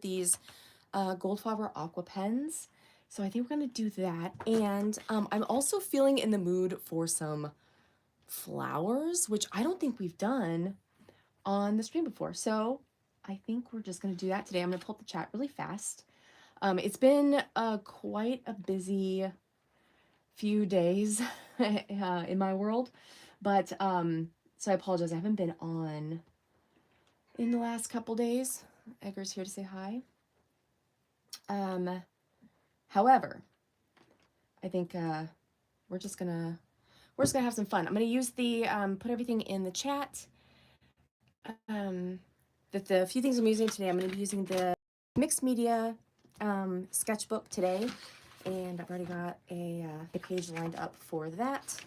these gold fiber aqua pens. So I think we're gonna do that. And I'm also feeling in the mood for some flowers, which I don't think we've done on the stream before. So I think we're just gonna do that today. I'm gonna pull up the chat really fast. It's been quite a busy few days in my world, but so I apologize. I haven't been on in the last couple days. Edgar's here to say hi. However, I think we're just gonna have some fun. I'm gonna use the put everything in the chat. The few things I'm using today, I'm gonna be using the mixed media sketchbook today, and I've already got a page lined up for that.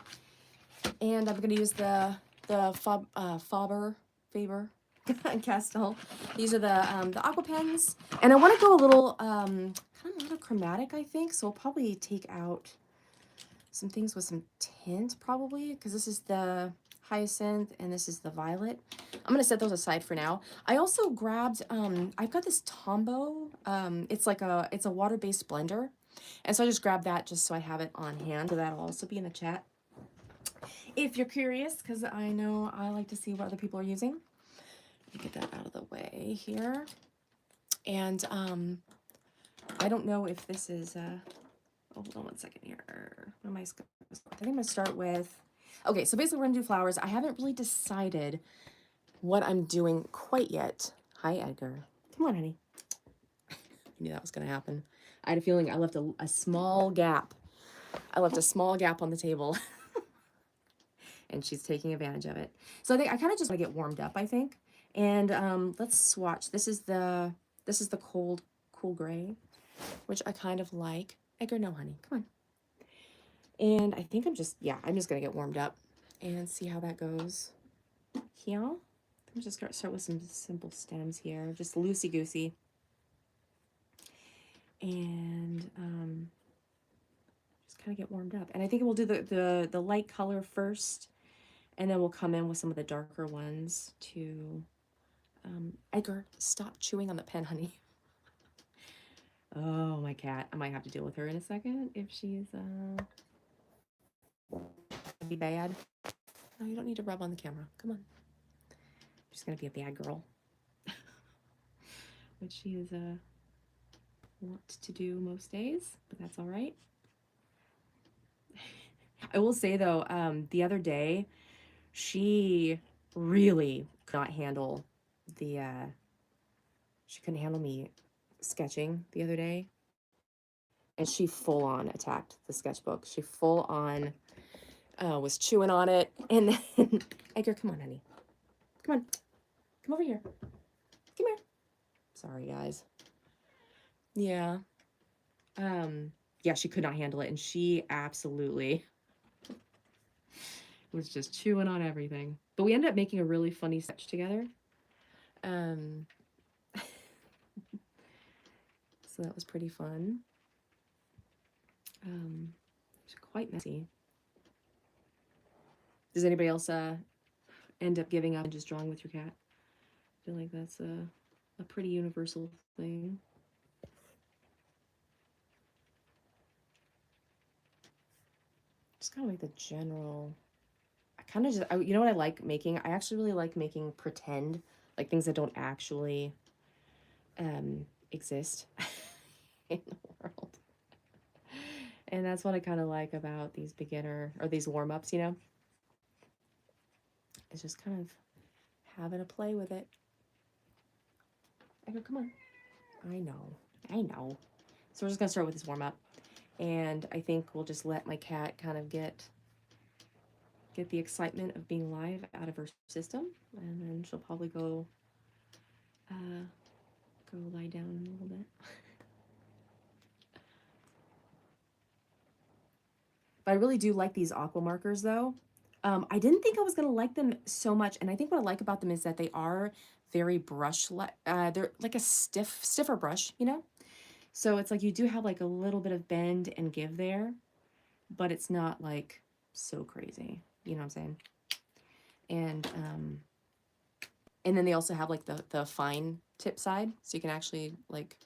And I'm gonna use the Faber and Castell. These are the aqua pens, and I want to go a little kind of monochromatic, I think. So I'll probably take out some things with some tint, probably, because this is the hyacinth and this is the violet. I'm gonna set those aside for now. I also grabbed I've got this Tombow. It's like it's a water-based blender, and so I just grabbed that just so I have it on hand. So that'll also be in the chat if you're curious, because I know I like to see what other people are using. Let me get that out of the way here. And I don't know if this is oh, hold on one second here. What am I think I'm gonna start with, okay, so basically we're gonna do flowers. I haven't really decided what I'm doing quite yet. Hi, Edgar. Come on, honey. I knew that was gonna happen. I had a feeling I left a small gap. I left a small gap on the table. And she's taking advantage of it. So I think I kind of just want to get warmed up, I think. And let's swatch. This is the cool gray, which I kind of like. Edgar, no, honey, come on. And I think I'm just gonna get warmed up and see how that goes. Here, I'm just gonna start with some simple stems here, just loosey goosey. And just kind of get warmed up. And I think we'll do the light color first, and then we'll come in with some of the darker ones to Edgar, stop chewing on the pen, honey. Oh, my cat. I might have to deal with her in a second if she's be bad. No, you don't need to rub on the camera. Come on. She's gonna be a bad girl. Which she is want to do most days, but that's all right. I will say though, the other day, she really could not handle the she couldn't handle me sketching the other day, and she full on attacked the sketchbook. She full on was chewing on it, and then Edgar, come on, honey, come on, come over here, come here. Sorry, guys. Yeah, yeah, she could not handle it, and she absolutely was just chewing on everything. But we ended up making a really funny sketch together. So that was pretty fun. It's quite messy. Does anybody else end up giving up and just drawing with your cat? I feel like that's a pretty universal thing. Just kind of like the general, I kind of just, you know what I like making? I actually really like making pretend, like things that don't actually exist in the world. And that's what I kind of like about these beginner, or these warm-ups, you know? It's just kind of having a play with it. I go, come on. I know. So we're just gonna start with this warm-up. And I think we'll just let my cat kind of get the excitement of being live out of her system, and then she'll probably go lie down in a little bit. But I really do like these aqua markers though. I didn't think I was gonna like them so much, and I think what I like about them is that they are very they're like a stiffer brush, you know? So it's like you do have like a little bit of bend and give there, but it's not like so crazy, you know what I'm saying? And And then they also have like the fine tip side, so you can actually like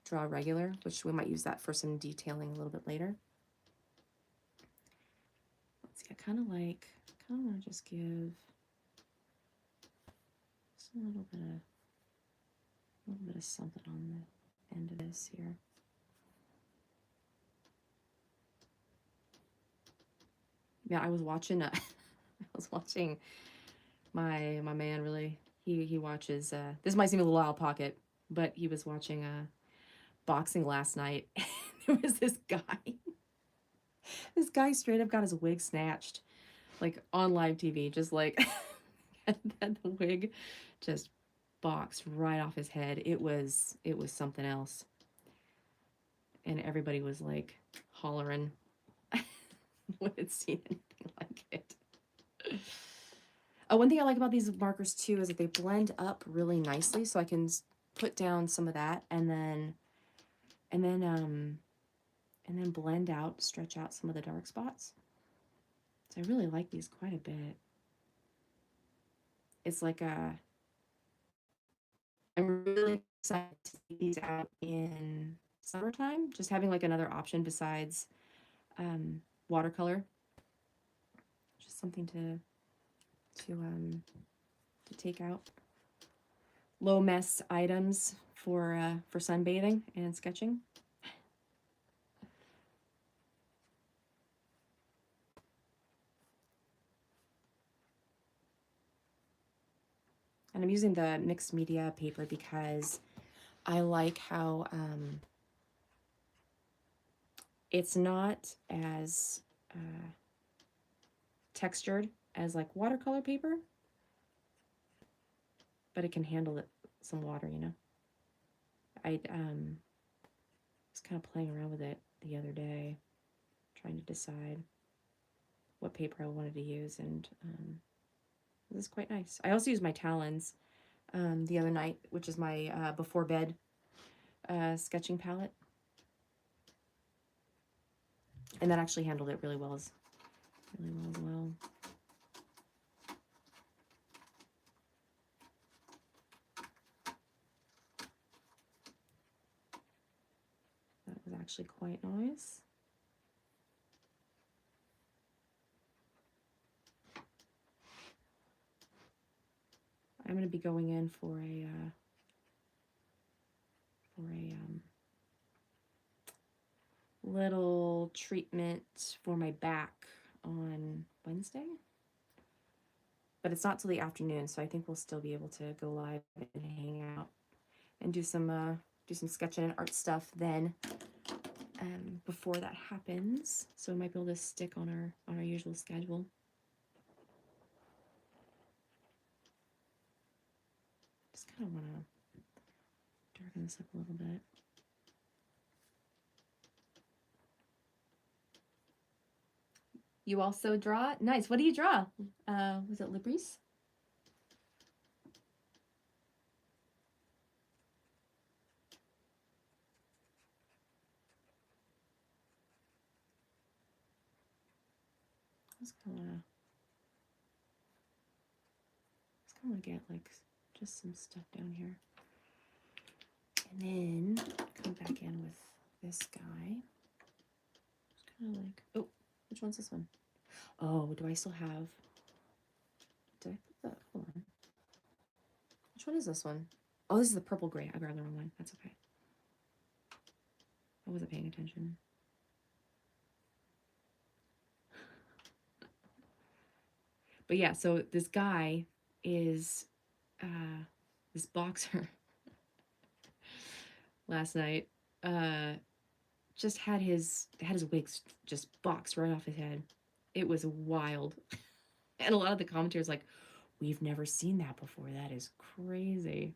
draw regular, which we might use that for some detailing a little bit later. Let's see, I kind of want to just give just a little bit of something on the end of this here. Yeah, I was watching my man really. He watches this might seem a little out of pocket, but he was watching boxing last night. There was this guy. This guy straight up got his wig snatched, like on live TV, just like and the wig just boxed right off his head. It was something else. And everybody was like hollering. When had seen anything like it. Oh, one thing I like about these markers too is that they blend up really nicely, so I can put down some of that and then blend out, stretch out some of the dark spots. So I really like these quite a bit. It's like I'm really excited to see these out in summertime, just having like another option besides watercolor. Just something to take out. Low mess items for sunbathing and sketching. And I'm using the mixed media paper because I like how it's not as textured as like watercolor paper, but it can handle some water, you know. I was kind of playing around with it the other day, trying to decide what paper I wanted to use, and this is quite nice. I also used my Talons the other night, which is my before bed sketching palette, and that actually handled it really well as well. That was actually quite nice. I'm going to be going in for a little treatment for my back on Wednesday, but it's not till the afternoon, so I think we'll still be able to go live and hang out and do some sketching and art stuff then before that happens, so we might be able to stick on our usual schedule. Just kind of want to darken this up a little bit. You also draw? Nice. What do you draw? Was it Libris? I just kind of want to get like just some stuff down here. And then come back in with this guy. Just kind of like, oh, which one's this one? Oh, do I still have, did I put that, hold on. Which one is this one? Oh, this is the purple gray. I grabbed the wrong one. That's okay. I wasn't paying attention. But yeah, so this guy is this boxer last night just had his wigs just boxed right off his head. It was wild. And a lot of the commentators like, we've never seen that before. That is crazy.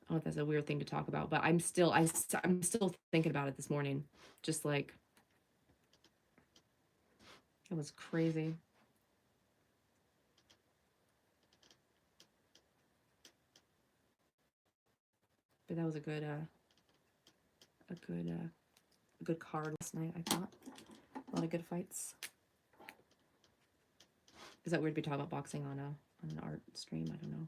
Oh, that's a weird thing to talk about, but I'm still thinking about it this morning. Just like, it was crazy. But that was a good card last night, I thought. A lot of good fights. Is that weird to be talking about boxing on on an art stream. I don't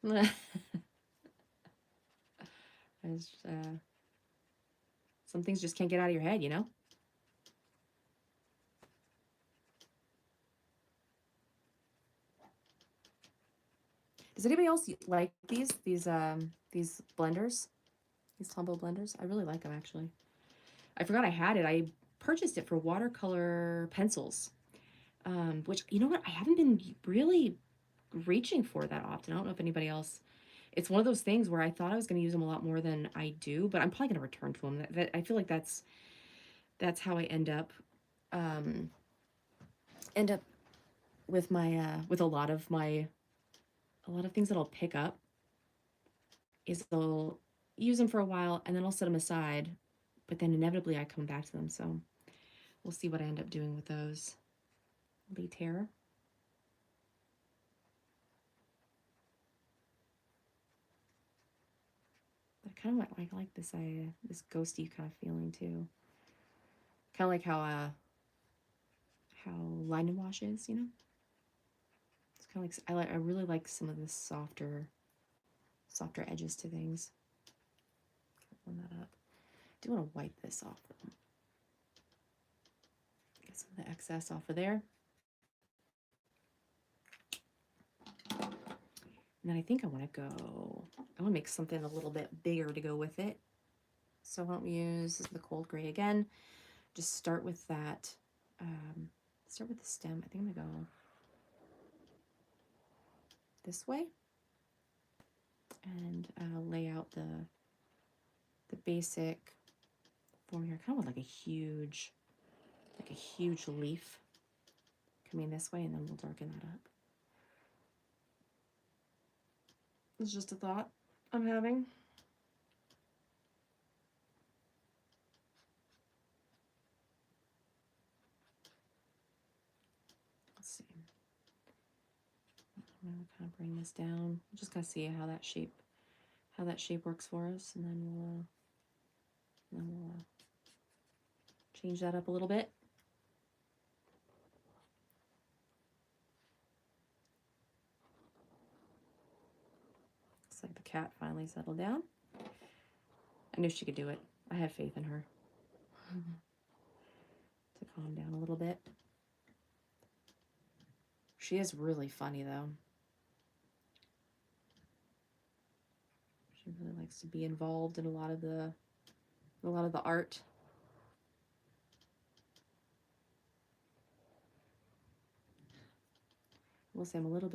know. It's, some things just can't get out of your head, you know? Does anybody else like these blenders? These Tombow blenders? I really like them, actually. I forgot I had it. I purchased it for watercolor pencils, which, you know what? I haven't been really reaching for that often. I don't know if anybody else. It's one of those things where I thought I was going to use them a lot more than I do, but I'm probably going to return to them. I feel like that's how I end up with my with a lot of things that I'll pick up is I'll use them for a while and then I'll set them aside, but then inevitably I come back to them. So we'll see what I end up doing with those. Lee Terror. But I kind of like this this ghosty kind of feeling too. Kind of like how line and wash is, you know. It's kind of like I really like some of the softer edges to things. Blend that up. I do want to wipe this off though. Get some of the excess off of there. And then I think I want to make something a little bit bigger to go with it. So why don't we use the cold gray again? Just start with that. Start with the stem. I think I'm gonna go this way and lay out the basic form here. I kind of want like a huge leaf coming this way, and then we'll darken that up. It's just a thought I'm having. Let's see. I'm gonna kind of bring this down. I'm just gonna see how that shape works for us, and then we'll change that up a little bit. Looks like the cat finally settled down. I knew she could do it. I had faith in her to calm down a little bit. She is really funny though. She really likes to be involved in a lot of the art. I will say I'm a little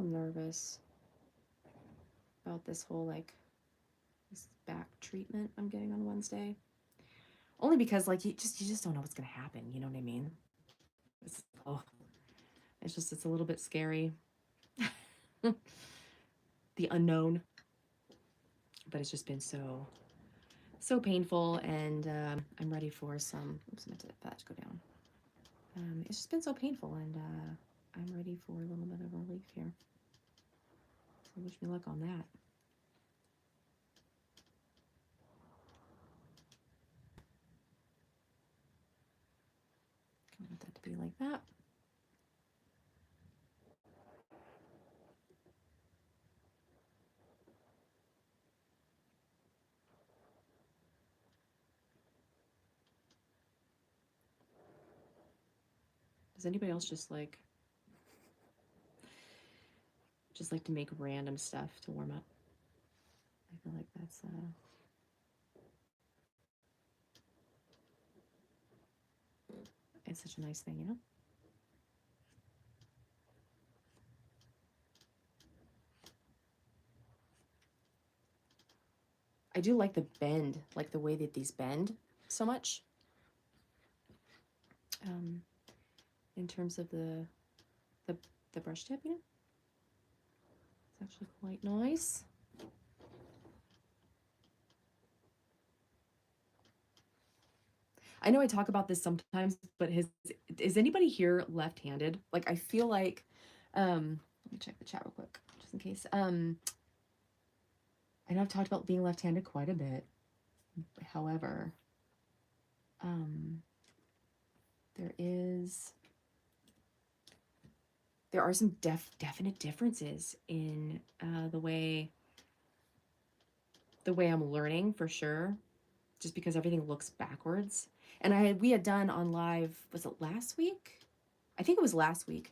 nervous about this whole this back treatment I'm getting on Wednesday. Only because you just don't know what's gonna happen. You know what I mean? It's a little bit scary. The unknown. But it's just been so painful, and I'm ready for some. Oops, I meant that to go down. It's just been so painful, and I'm ready for a little bit of relief here. So wish me luck on that. I want that to be like that. Does anybody else just like to make random stuff to warm up? I feel like that's it's such a nice thing, you know? I do like the bend, like the way that these bend so much. In terms of the brush tip, you know? It's actually quite nice. I know I talk about this sometimes, but is anybody here left-handed? Like I feel like let me check the chat real quick, just in case. I know I've talked about being left-handed quite a bit. However, there is there are some definite differences in the way I'm learning, for sure, just because everything looks backwards. And we had done on live, was it last week? I think it was last week.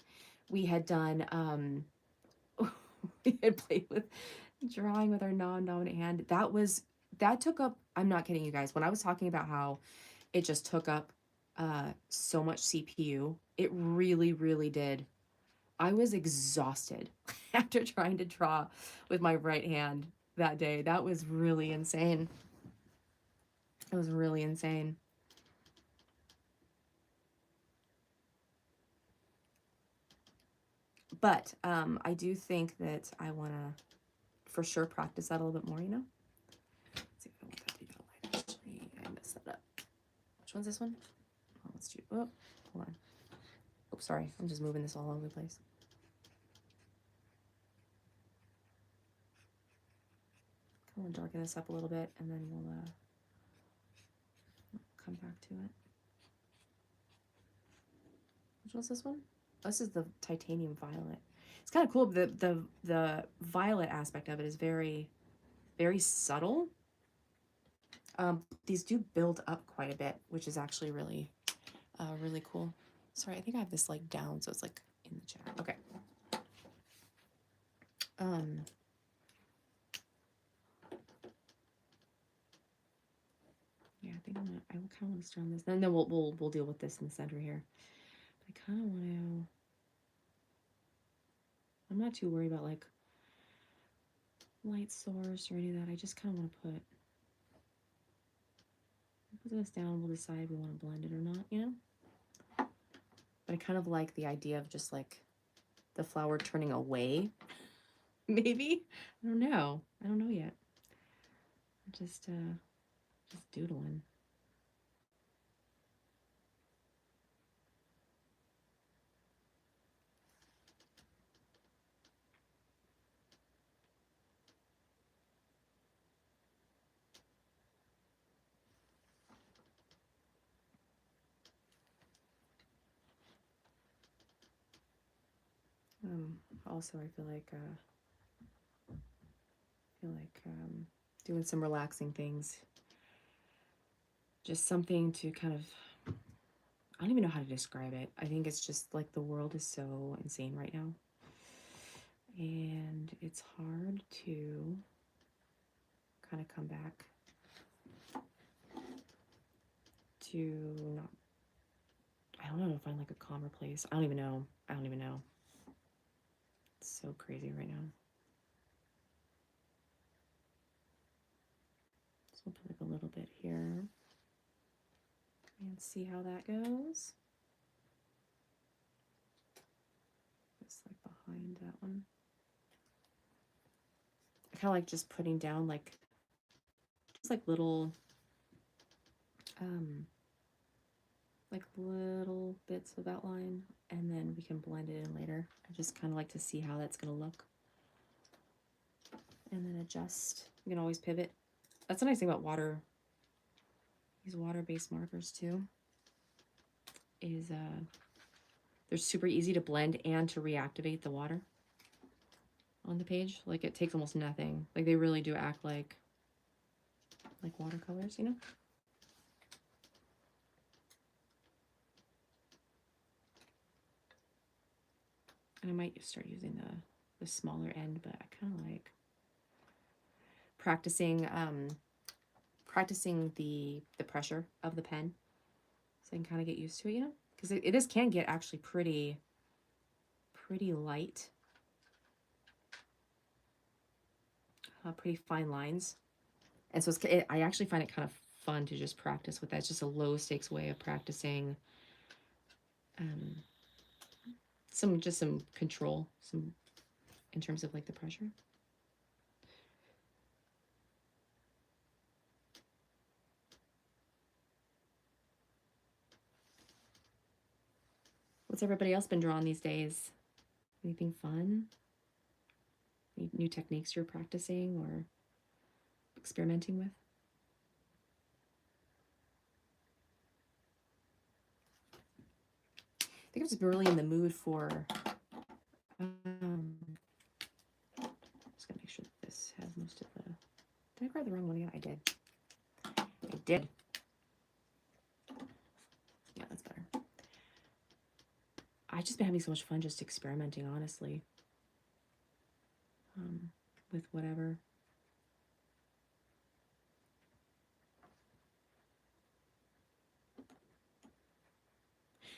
We had done we had played with drawing with our non-dominant hand. That took up, I'm not kidding you guys, when I was talking about how it just took up so much CPU, it really, really did. I was exhausted after trying to draw with my right hand that day. That was really insane. It was really insane. But I do think that I want to for sure practice that a little bit more, you know? Let's see if I want that to be that light. Actually, I messed that up. Which one's this one? Oh, let's do, oh, hold on. Oh, sorry. I'm just moving this all over the place. I'm going to darken this up a little bit, and then we'll come back to it. Which one's this one? Oh, this is the titanium violet. It's kind of cool. The violet aspect of it is very, very subtle. These do build up quite a bit, which is actually really, really cool. Sorry, I think I have this like down, so it's like in the chat. Okay. Yeah, I think I kind of want to start on this. And then we'll deal with this in the center here. But I kind of want to. I'm not too worried about like light source or any of that. I just kind of want to put this down. We'll decide if we want to blend it or not, you know? But I kind of like the idea of just like the flower turning away, maybe? I don't know. I don't know yet. I'm just doodling. Also, I feel like doing some relaxing things. Just something to kind of, I don't even know how to describe it. I think it's just like the world is so insane right now. And it's hard to kind of come back to not, I don't know, to find like a calmer place. I don't even know. It's so crazy right now. So we'll put like a little bit here and see how that goes. Just like behind that one. I kind of like just putting down like just like little bits of outline, and then we can blend it in later. I just kind of like to see how that's going to look, and then adjust. You can always pivot. That's the nice thing about water, these water-based markers too, is they're super easy to blend and to reactivate the water on the page. Like it takes almost nothing. Like they really do act like watercolors, you know? And I might start using the smaller end, but I kind of like practicing the pressure of the pen, so I can kind of get used to it, you know, because it can get actually pretty light, pretty fine lines, and so I actually find it kind of fun to just practice with that. It's just a low stakes way of practicing some control, some in terms of like the pressure. What's everybody else been drawing these days? Anything fun? Any new techniques you're practicing or experimenting with? I think I've just been really in the mood for Did I grab the wrong one again? I did. I did. Yeah, that's better. I've just been having so much fun just experimenting, honestly, with whatever.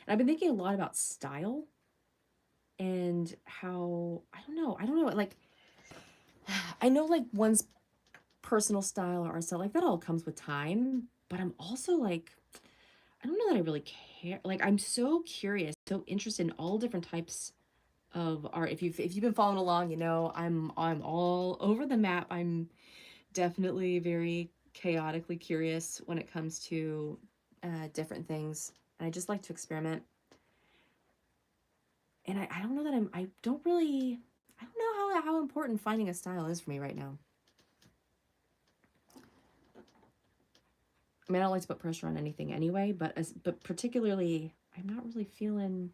And I've been thinking a lot about style and how, I don't know, like, I know like one's personal style or art style, like that all comes with time, but I'm also like, I don't know that I really care. Like, I'm so curious, so interested in all different types of art. If you've been following along, you know, I'm all over the map. I'm definitely very chaotically curious when it comes to different things. And I just like to experiment. And I don't know that I don't know how important finding a style is for me right now. I mean, I don't like to put pressure on anything anyway, but particularly, I'm not really caring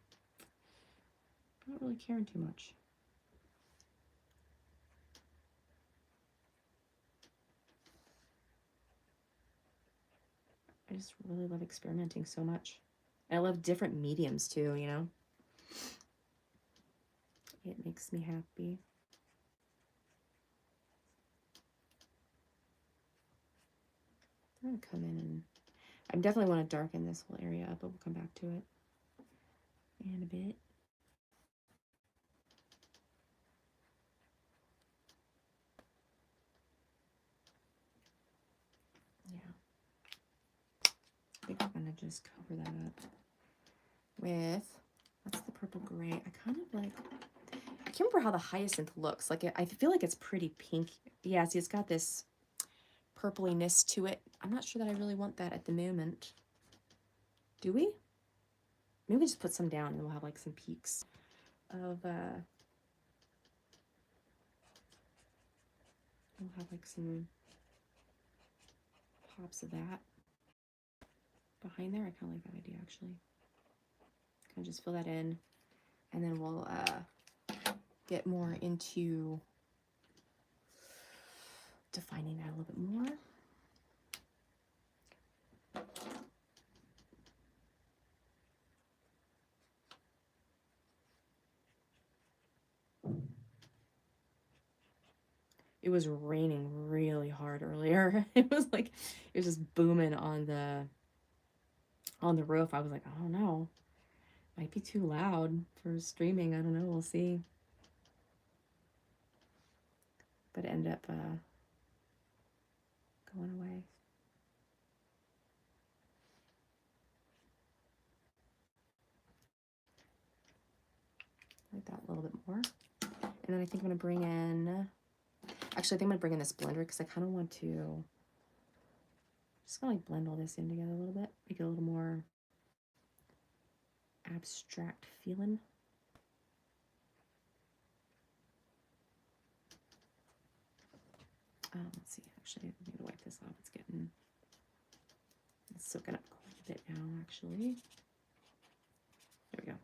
too much. I just really love experimenting so much. I love different mediums too, you know? It makes me happy. I'm gonna come in and I definitely want to darken this whole area up, but we'll come back to it in a bit. Yeah. I think I'm gonna just cover that up with, what's the purple gray? I kind of like, I can't remember how the hyacinth looks. Like, I feel like it's pretty pink. Yeah, see, it's got this purpliness to it. I'm not sure that I really want that at the moment. Do we? Maybe we just put some down and we'll have like some peaks of, we'll have like some pops of that behind there. I kind of like that idea, actually. Kind of just fill that in, and then we'll get more into defining that a little bit more. It was raining really hard earlier. It was just booming on the roof. I was like, I don't know. Might be too loud for streaming. I don't know. We'll see. But it ended up going away. Like that a little bit more. And then I think I'm going to bring in, actually I think I'm going to bring in this blender because I kind of want to just kind of like blend all this in together a little bit. Make it a little more abstract feeling. Let's see, actually, I need to wipe this off. It's soaking up quite a bit now, actually. There we go.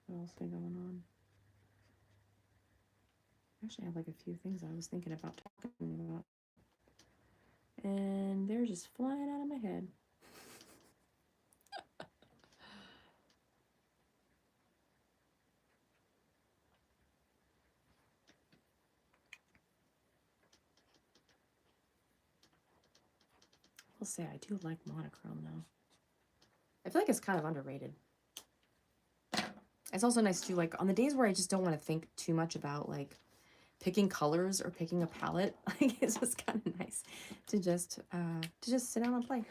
What else been going on? Actually, I have like a few things I was thinking about talking about. And they're just flying out of my head. I'll say I do like monochrome though. I feel like it's kind of underrated. It's also nice to, like, on the days where I just don't want to think too much about like picking colors or picking a palette, like it's just kind of nice to just sit down and play.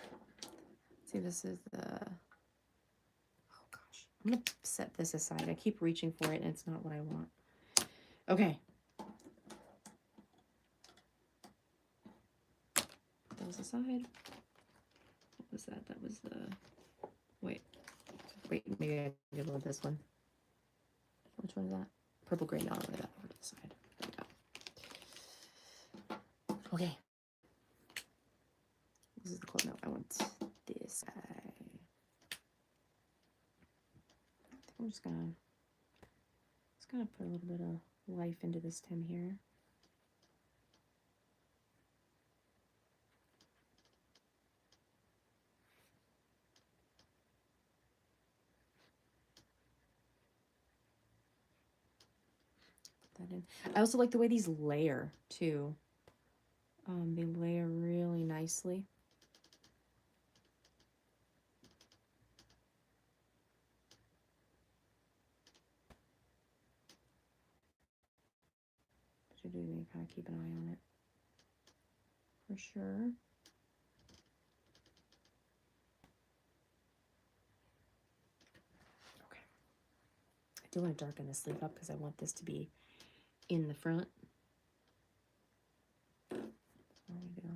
See, this is the, oh gosh, I'm gonna set this aside. I keep reaching for it and it's not what I want. Okay. Put those aside. What was that? That was the, wait, maybe I did load this one. Which one is that? Purple gray. No, I'll lay that over to the side. There we go. Okay. is the quote. No, I want this guy. I think I'm just gonna put a little bit of life into this stem here. Put that in. I also like the way these layer too. They layer really nicely. But you do need to kind of keep an eye on it for sure. Okay. I do want to darken this sleeve up because I want this to be in the front. There we go.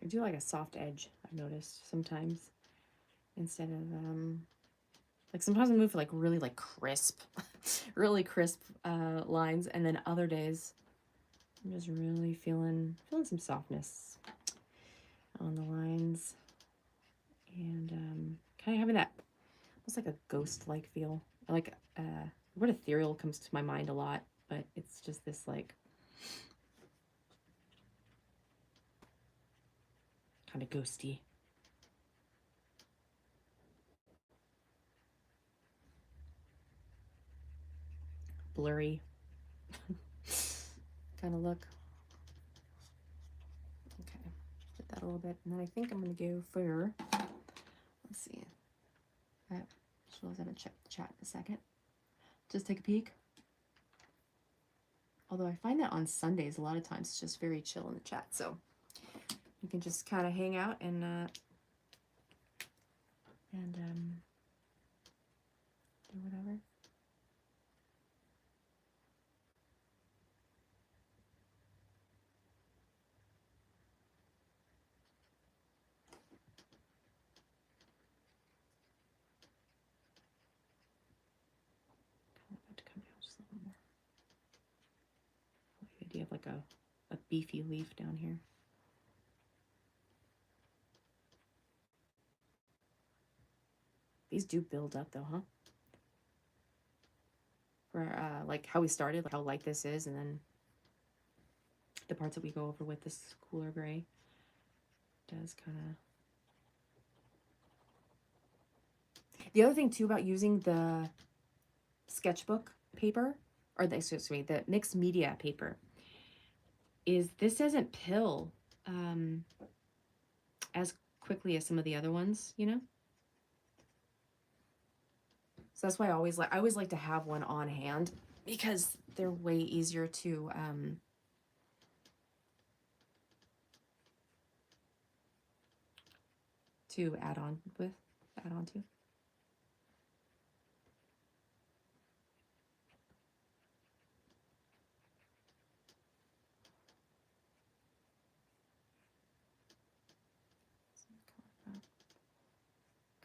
I do like a soft edge, I've noticed sometimes, instead of like sometimes I move for like really like crisp really crisp lines, and then other days I'm just really feeling some softness on the lines, and kind of having that almost like a ghost like feel. Like the word ethereal comes to my mind a lot, but it's just this like kind of ghosty. Blurry kind of look. Okay, did that a little bit, and then I think I'm going to go for, let's see, I haven't checked the chat in a second. Just take a peek. Although I find that on Sundays a lot of times it's just very chill in the chat, so you can just kind of hang out and do whatever. To come down just a little more. The idea of like a beefy leaf down here. These do build up though, huh? For like how we started, like how light this is, and then the parts that we go over with this cooler gray does kind of. The other thing too about using the sketchbook paper, or the, excuse me, the mixed media paper, is this doesn't pill as quickly as some of the other ones, you know? So that's why I always like to have one on hand, because they're way easier to add on to.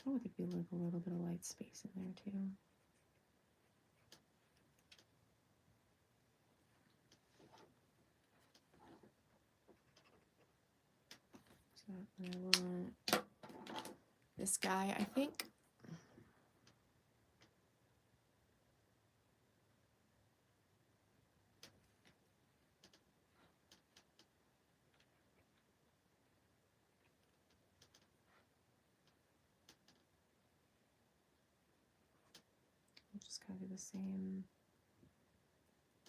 Kind of could be like a little bit of light space in there too. So I want this guy, I think. I'll just kind of do the same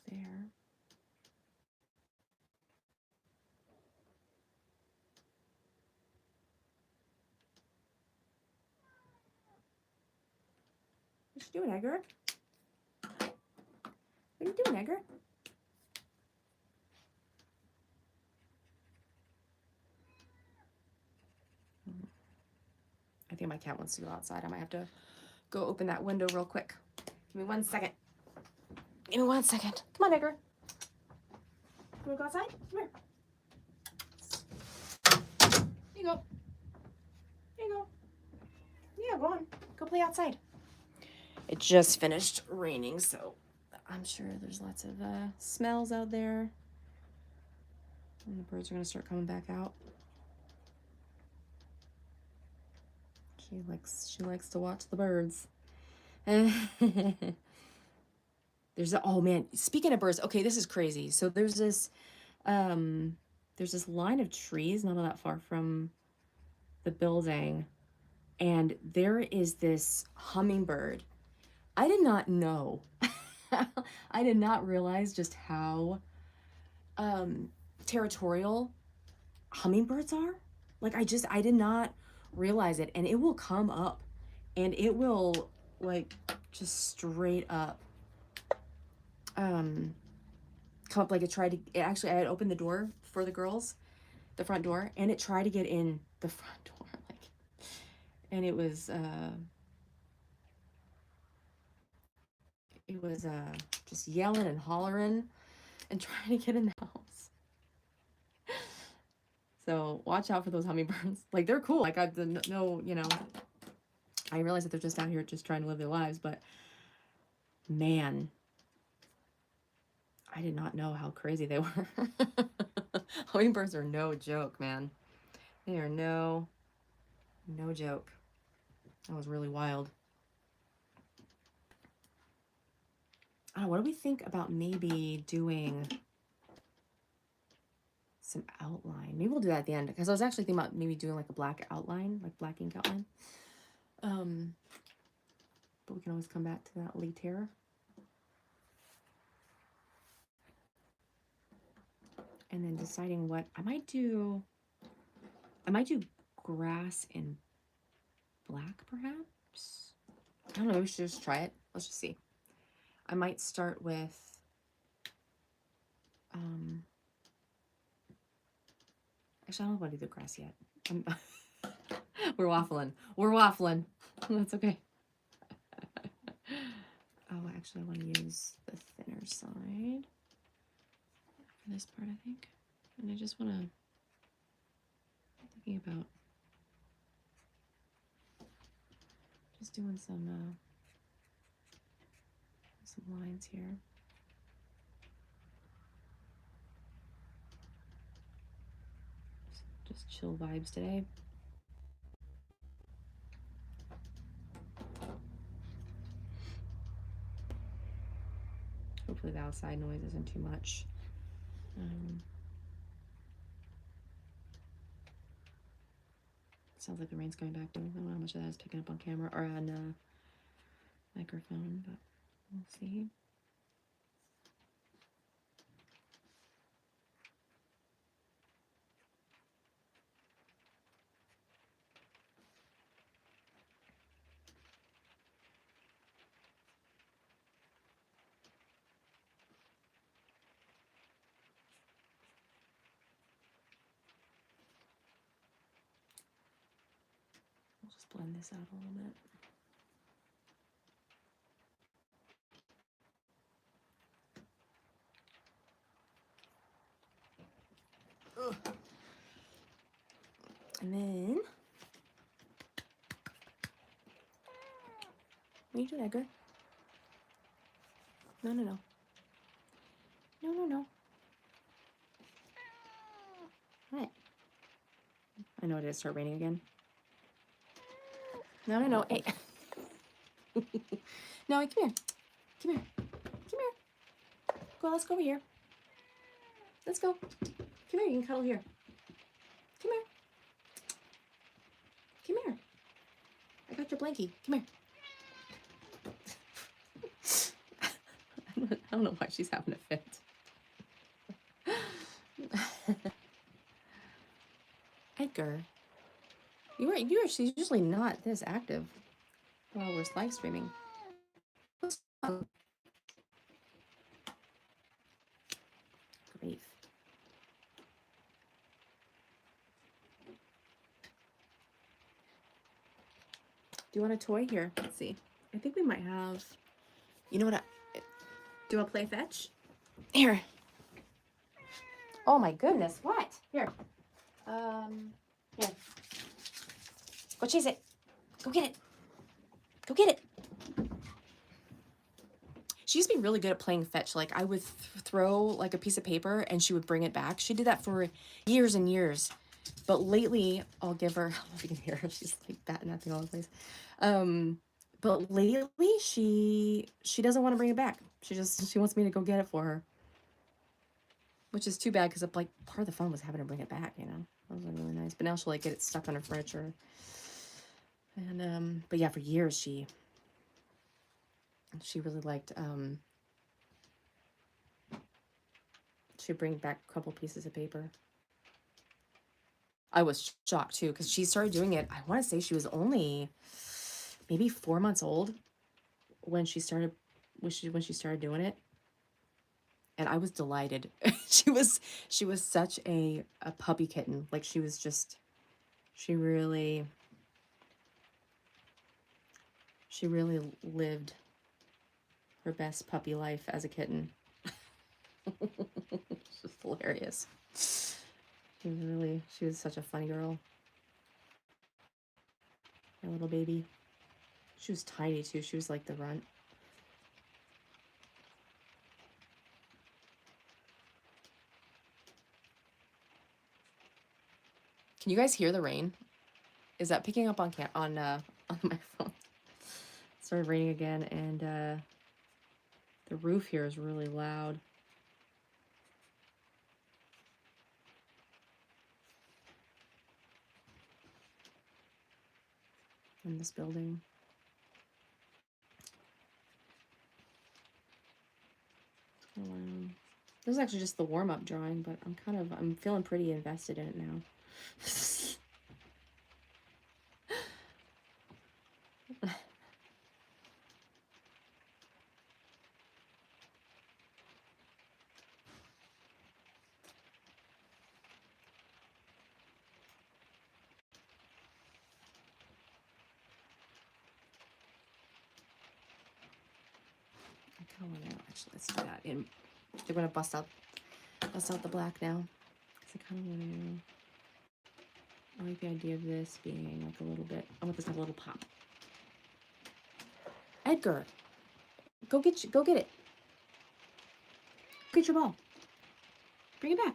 there. you doing, Edgar? What are you doing, Edgar? I think my cat wants to go outside. I might have to go open that window real quick. Give me 1 second. Give me 1 second. Come on, Edgar. You want to go outside? Come here. Here you go. Here you go. Yeah, go on. Go play outside. It just finished raining, so I'm sure there's lots of smells out there. And the birds are going to start coming back out. She likes to watch the birds. Oh man, speaking of birds, okay, this is crazy. So there's this line of trees not that far from the building, and there is this hummingbird. I did not know. I did not realize just how territorial hummingbirds are. Like I did not realize it, and it will come up and it will like just straight up come up. Like I had opened the door for the girls, the front door, and it tried to get in the front door, like, and it was just yelling and hollering and trying to get in the house. So watch out for those hummingbirds. Like they're cool. Like I know, you know, I realize that they're just out here just trying to live their lives, but man, I did not know how crazy they were. Hummingbirds are no joke, man. They are no joke. That was really wild. I don't know, what do we think about maybe doing some outline? Maybe we'll do that at the end, because I was actually thinking about maybe doing like a black outline, like black ink outline. But we can always come back to that later. And then deciding what I might do. I might do grass in black, perhaps. I don't know. We should just try it. Let's just see. I might start with actually, I don't want to do the grass yet. We're waffling. That's okay. Oh, actually, I want to use the thinner side for this part, I think. And I just want to, thinking about just doing some lines here. Just chill vibes today. Hopefully the outside noise isn't too much. Sounds like the rain's coming back. I don't know how much of that is picking up on camera or on microphone, but we'll see. I'll just blend this out a little bit. Ugh. And then, what are you doing, Edgar? No. No. What? I know it is. Start raining again. No. Hey. No, come here. Go, let's go over here. Let's go. Come here, you can cuddle here. Come here. I got your blankie. Come here. I don't know why she's having a fit. Edgar, she's usually not this active while we're live streaming. Grief. Do you want a toy? Here, let's see. I think we might have, you know what, do you want to play fetch? Here. Oh my goodness, what? Here. Here. Go chase it. Go get it. Go get it. She used to be really good at playing fetch. Like, I would throw like a piece of paper and she would bring it back. She did that for years and years. But lately, I'll give her, if you can hear her, she's like batting that thing all the place. But lately, she doesn't want to bring it back. She wants me to go get it for her. Which is too bad, because like part of the fun was having to bring it back, you know. That was really nice. But now she'll like get it stuck on her furniture. And but yeah, for years she really liked she'd bring back a couple pieces of paper. I was shocked too, because she started doing it, I want to say she was only maybe 4 months old when she started doing it. And I was delighted. she was such a puppy kitten. Like, she really lived her best puppy life as a kitten. It's just hilarious. She was such a funny girl. My little baby. She was tiny too. She was like the runt. Can you guys hear the rain? Is that picking up on my phone? It started raining again, and the roof here is really loud. In this building. This is actually just the warm-up drawing, but I'm feeling pretty invested in it now. Actually, let's do that. They're gonna bust out the black now. So I kind of want to. I like the idea of this being like a little bit. I want this to have a little pop. Edgar, go get it. Go get your ball. Bring it back.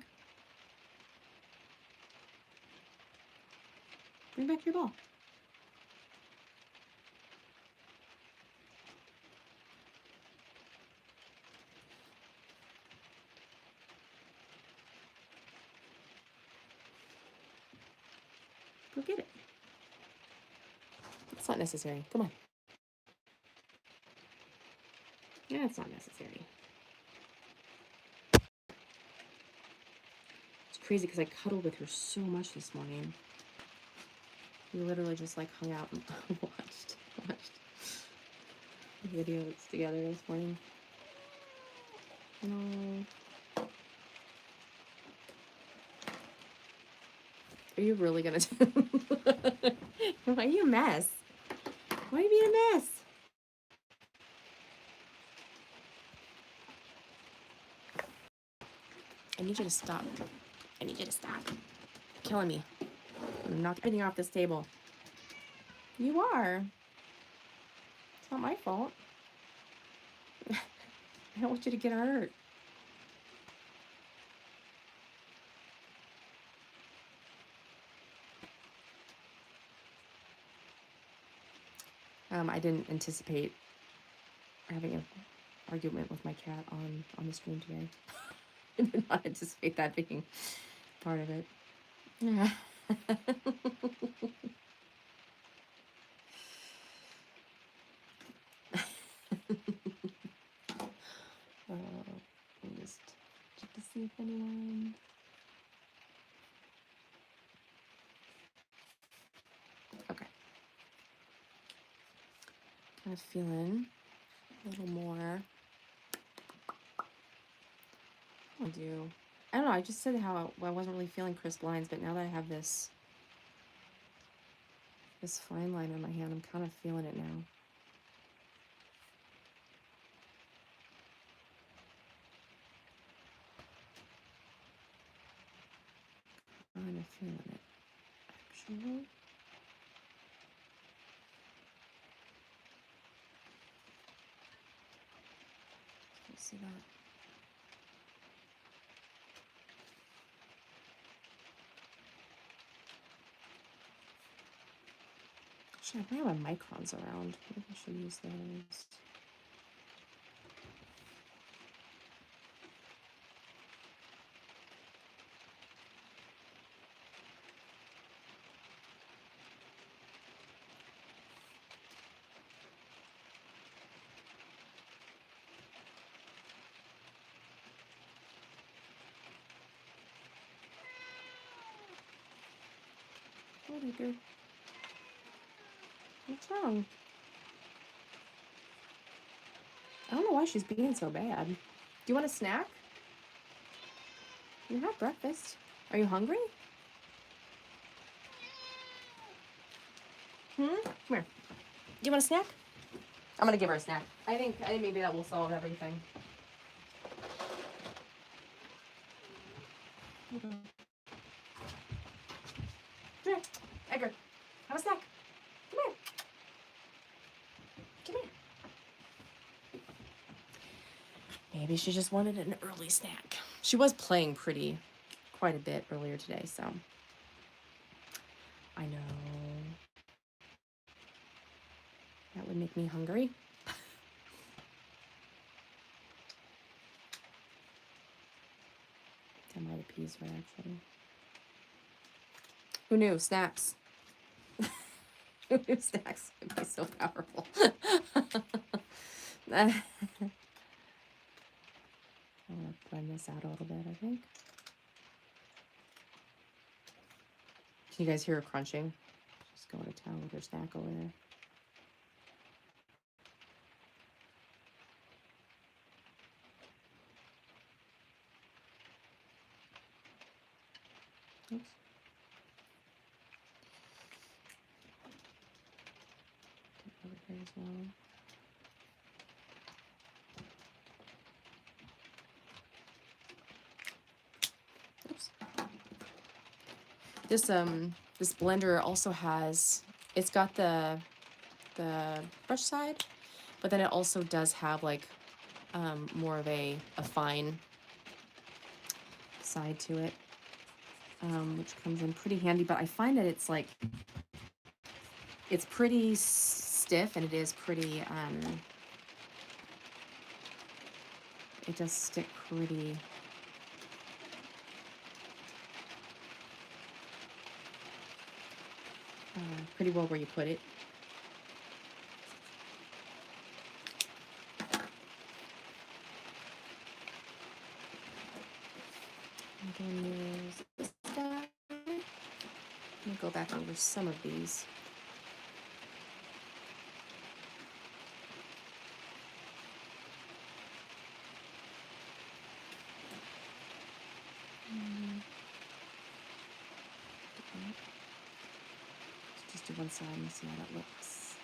Bring back your ball. Go get it. It's not necessary. Come on. Yeah, it's not necessary. It's crazy because I cuddled with her so much this morning. We literally just like hung out and watched videos together this morning. No. Are you really gonna Why are you a mess? Why are you being a mess? I need you to stop. I need you to stop. You're killing me. I'm knocking everything off this table. You are. It's not my fault. I don't want you to get hurt. I didn't anticipate having an argument with my cat on the stream today. I did not anticipate that being part of it. Yeah. Let me just check to see if anyone. Okay. Kind of feeling A little more. I'll do. I don't know. I just said how I wasn't really feeling crisp lines, but now that I have this fine line on my hand, I'm kind of feeling it now. I'm feeling it, actually. Let's see that. Actually, I might have my microns around. Maybe I should use those. Oh, Edgar. What's wrong? I don't know why she's being so bad. Do you want a snack? You have breakfast. Are you hungry? Come here. Do you want a snack? I'm gonna give her a snack. I think maybe that will solve everything. Okay. Come here, Edgar. Have a snack. Come here. Come here. Maybe she just wanted an early snack. She was playing quite a bit earlier today, so I know that would make me hungry. That might appease her, actually. Who knew? Snacks. Who knew snacks would be so powerful? I'm gonna blend this out a little bit, I think. Can you guys hear her crunching? She's going to town with her snack over there. Oops. Over here as well. Oops. This blender also has, it's got the brush side, but then it also does have like more of a fine side to it, which comes in pretty handy. But I find that it's like, it's pretty stiff, and it is pretty, it does stick pretty well where you put it. And then there's this guy. I'm gonna go back over some of these. Just do one side and see how that looks.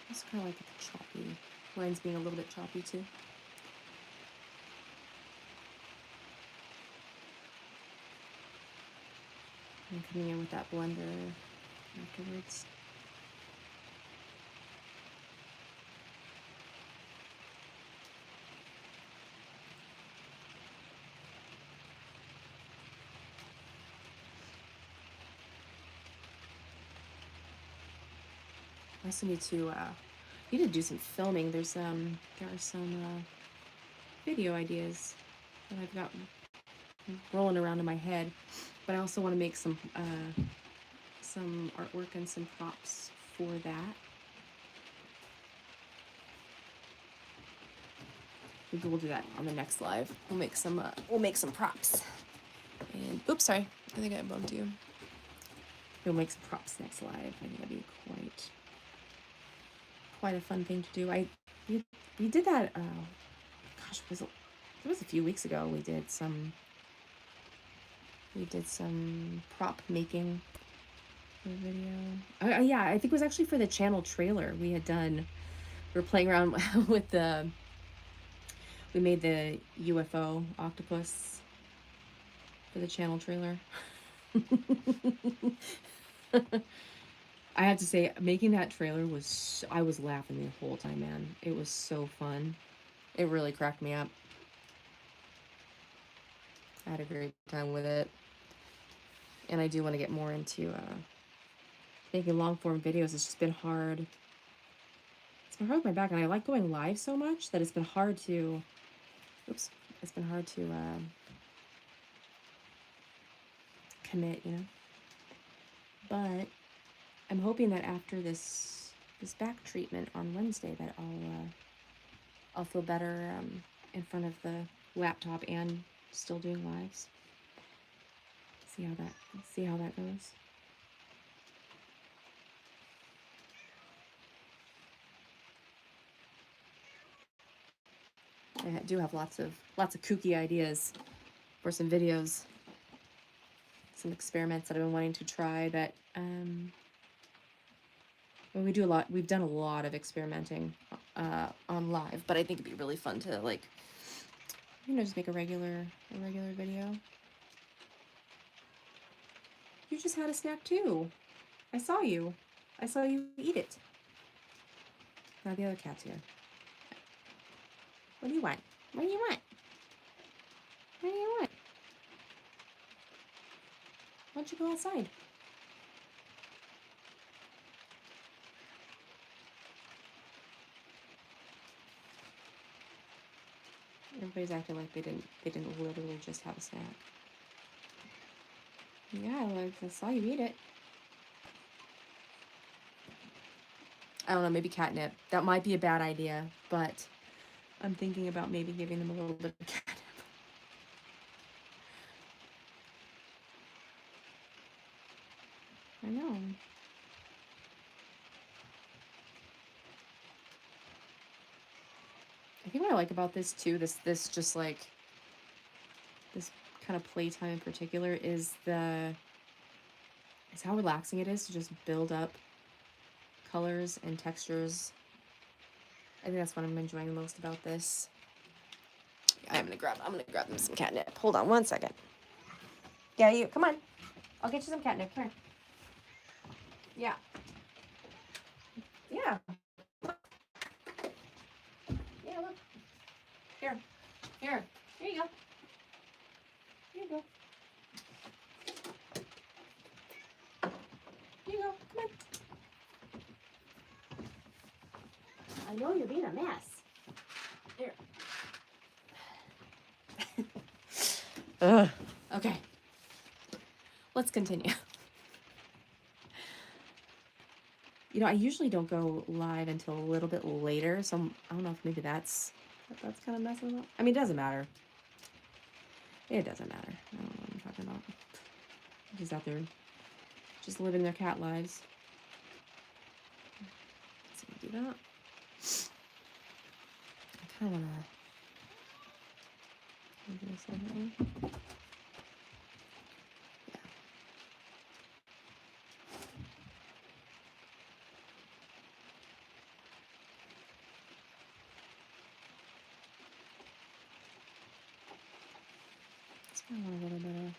It's kind of like the choppy. Mine's being a little bit choppy too. And coming in with that blender afterwards. I also need to do some filming. There are some video ideas that I've got rolling around in my head, but I also want to make some artwork and some props for that. Maybe we'll do that on the next live. We'll make some props. And oops, sorry. I think I bumped you. We'll make some props next live. I think that'd be quite a fun thing to do. We did that. Gosh, it was a few weeks ago. We did some prop making video. Yeah, I think it was actually for the channel trailer. We were playing around with we made the UFO octopus for the channel trailer. I have to say, making that trailer I was laughing the whole time, man. It was so fun. It really cracked me up. I had a great time with it. And I do want to get more into making long form videos. It's just been hard. It's been hard with my back, and I like going live so much that it's been hard to commit, you know. But I'm hoping that after this back treatment on Wednesday that I'll feel better in front of the laptop and still doing lives. See how that goes. I do have lots of kooky ideas for some videos, some experiments that I've been wanting to try. That well, we've done a lot of experimenting on live, but I think it'd be really fun to, like, you know, just make a regular video. You just had a snack too. I saw you eat it. Now the other cat's here. What do you want? What do you want? What do you want? Why don't you go outside? Everybody's acting like they didn't literally just have a snack. Yeah, like, I saw you eat it. I don't know, maybe catnip. That might be a bad idea, but I'm thinking about maybe giving them a little bit of catnip. I know. I think what I like about this too, this just like this kind of playtime in particular, is how relaxing it is to just build up colors and textures. I think that's what I'm enjoying the most about this. I'm gonna grab them some catnip. Hold on one second. Yeah, you come on. I'll get you some catnip. Come here. Yeah. Yeah. Yeah, look. Here. Here. Here you go. Here you go. Here you go. Come on. I know you're being a mess. Here. Ugh. Okay. Let's continue. You know, I usually don't go live until a little bit later, so I don't know if maybe that's kind of messing up. I mean, it doesn't matter. It doesn't matter. I don't know what I'm talking about. Just out there, just living their cat lives. Let's do that. I kind of want to do this one. I want a little bit of that.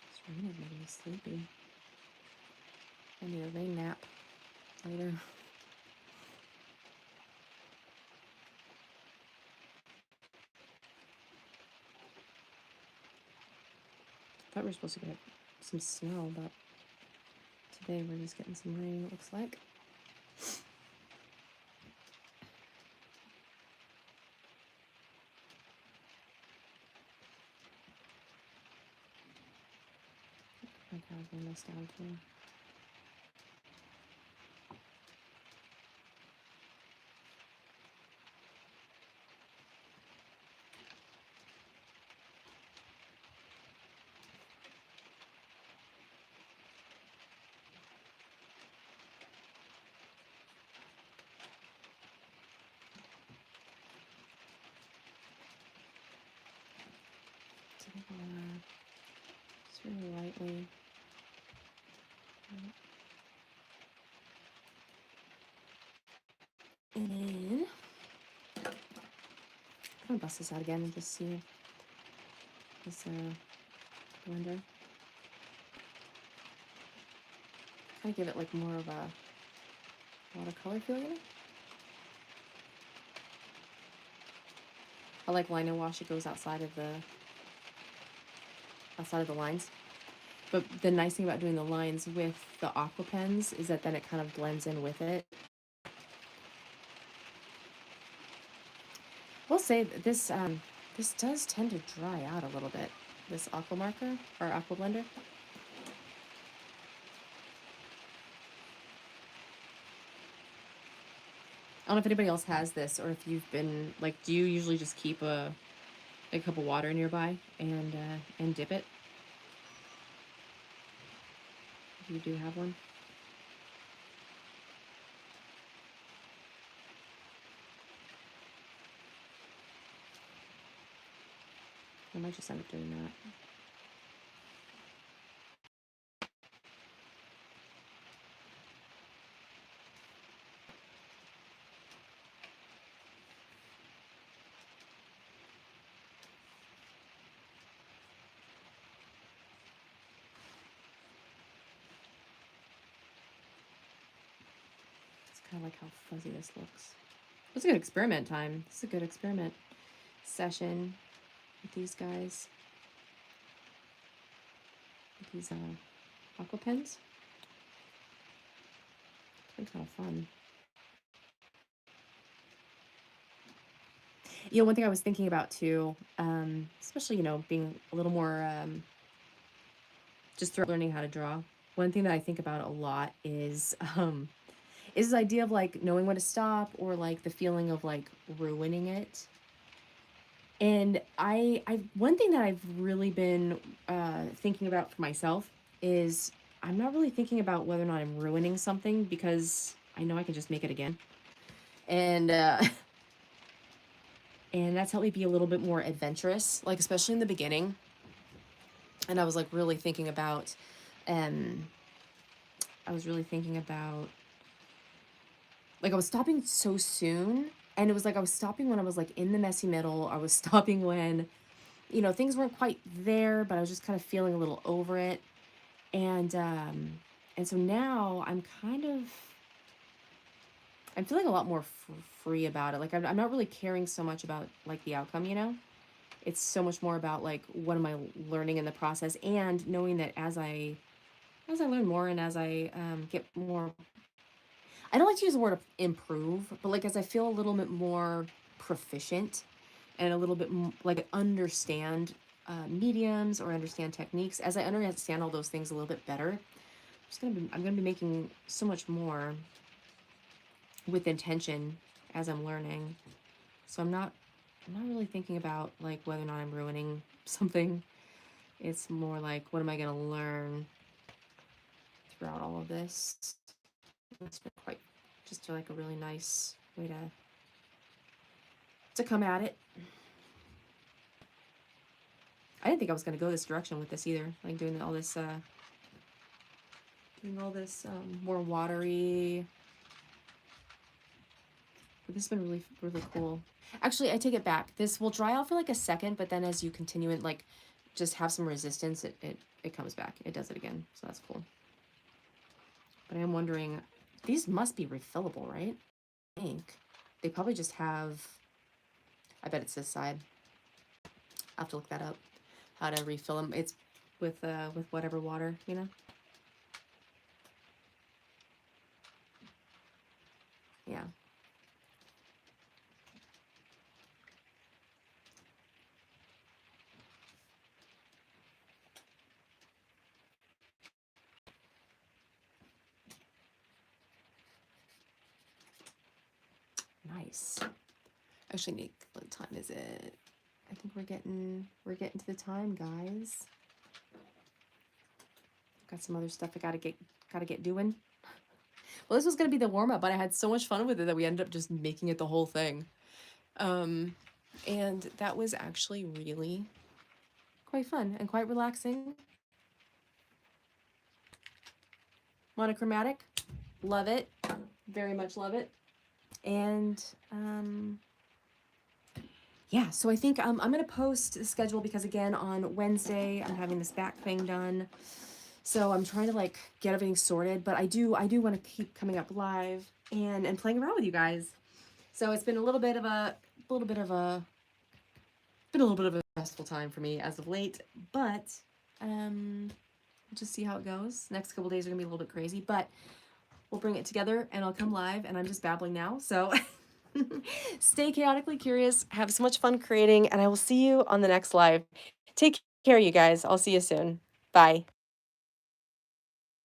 It's raining, making me sleepy. I need a rain nap later. thought we were supposed to get some snow, but today we're just getting some rain, it looks like. I gotta bring this down too. So I'm gonna just really lightly. And then I'm gonna bust this out again and just see this blender. Kind of give it like more of a watercolor feel, you know? I like lino wash. It goes outside of the lines. But the nice thing about doing the lines with the aqua pens is that then it kind of blends in with it. We'll say that this does tend to dry out a little bit. This aqua marker or aqua blender. I don't know if anybody else has this, or if you've been like, do you usually just keep a cup of water nearby and dip it? If you do have one. I might just end up doing that. It's kind of like how fuzzy this looks. It's a good experiment time. This is a good experiment session with these guys. With these aqua pens. It's been kind of fun. You know, one thing I was thinking about too, especially, you know, being a little more just through learning how to draw. One thing that I think about a lot is this idea of like knowing when to stop, or like the feeling of like ruining it. And I one thing that I've really been thinking about for myself is I'm not really thinking about whether or not I'm ruining something, because I know I can just make it again. And and that's helped me be a little bit more adventurous, like especially in the beginning. And I was like really thinking about like I was stopping so soon, and it was like I was stopping when I was like in the messy middle. I was stopping when, you know, things weren't quite there, but I was just kind of feeling a little over it. And so now I'm feeling a lot more free about it. Like I'm not really caring so much about like the outcome, you know? It's so much more about like what am I learning in the process, and knowing that as I learn more, and as I get more, I don't like to use the word improve, but like as I feel a little bit more proficient, and a little bit like understand mediums, or understand techniques, as I understand all those things a little bit better, I'm gonna be making so much more with intention as I'm learning. So I'm not really thinking about like whether or not I'm ruining something. It's more like, what am I gonna learn throughout all of this? It's been quite just like a really nice way to come at it. I didn't think I was gonna go this direction with this either. Like doing all this more watery. But this has been really, really cool. Actually, I take it back. This will dry out for like a second, but then as you continue it, like just have some resistance, it comes back. It does it again. So that's cool. But I am wondering, these must be refillable, right? I think they probably just have, I bet it's this side. I have to look that up, how to refill them. It's with whatever water, you know? Yeah. Nice. Actually, Nick, what time is it? I think we're getting to the time, guys. Got some other stuff I gotta get doing. Well, this was gonna be the warm up, but I had so much fun with it that we ended up just making it the whole thing. And that was actually really quite fun and quite relaxing. Monochromatic, love it, very much love it. And yeah, so I think I'm gonna post the schedule because again on Wednesday I'm having this back thing done. So I'm trying to like get everything sorted, but I do want to keep coming up live and playing around with you guys. So it's been a little bit of a stressful time for me as of late, but we'll just see how it goes. Next couple days are gonna be a little bit crazy, but we'll bring it together and I'll come live, and I'm just babbling now. So stay chaotically curious, have so much fun creating, and I will see you on the next live. Take care, you guys. I'll see you soon. Bye.